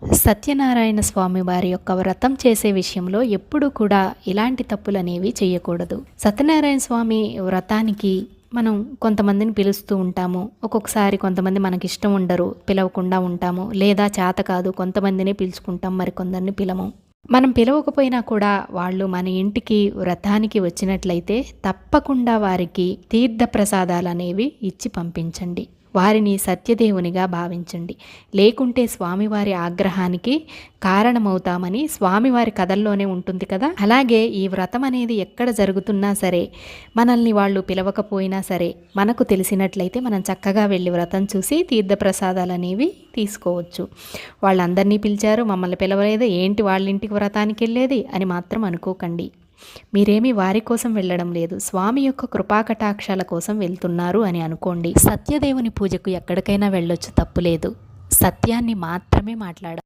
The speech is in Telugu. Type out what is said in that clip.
సత్యనారాయణ స్వామి వారి యొక్క వ్రతం చేసే విషయంలో ఎప్పుడూ కూడా ఇలాంటి తప్పులు అనేవి చేయకూడదు. సత్యనారాయణ స్వామి వ్రతానికి మనం కొంతమందిని పిలుస్తూ ఉంటాము. ఒక్కొక్కసారి కొంతమంది మనకిష్టం ఉండరు, పిలవకుండా ఉంటాము. లేదా చేత కాదు, కొంతమందినే పిలుచుకుంటాం, మరికొందరిని పిలము. మనం పిలవకపోయినా కూడా వాళ్ళు మన ఇంటికి వ్రతానికి వచ్చినట్లయితే తప్పకుండా వారికి తీర్థ ప్రసాదాలు అనేవి ఇచ్చి పంపించండి. వారిని సత్యదేవునిగా భావించండి. లేకుంటే స్వామివారి ఆగ్రహానికి కారణమవుతామని స్వామివారి కథల్లోనే ఉంటుంది కదా. అలాగే ఈ వ్రతం అనేది ఎక్కడ జరుగుతున్నా సరే, మనల్ని వాళ్ళు పిలవకపోయినా సరే, మనకు తెలిసినట్లయితే మనం చక్కగా వెళ్ళి వ్రతం చూసి తీర్థప్రసాదాలు అనేవి తీసుకోవచ్చు. వాళ్ళందరినీ పిలిచారు, మమ్మల్ని పిలవలేదు, ఏంటి వాళ్ళ ఇంటికి వ్రతానికి వెళ్ళేది అని మాత్రం అనుకోకండి. మీరేమీ వారి కోసం వెళ్ళడం లేదు, స్వామి యొక్క కృపాకటాక్షాల కోసం వెళ్తున్నారు అని అనుకోండి. సత్యదేవుని పూజకు ఎక్కడికైనా వెళ్ళొచ్చు, తప్పులేదు. సత్యాన్ని మాత్రమే మాట్లాడాలి.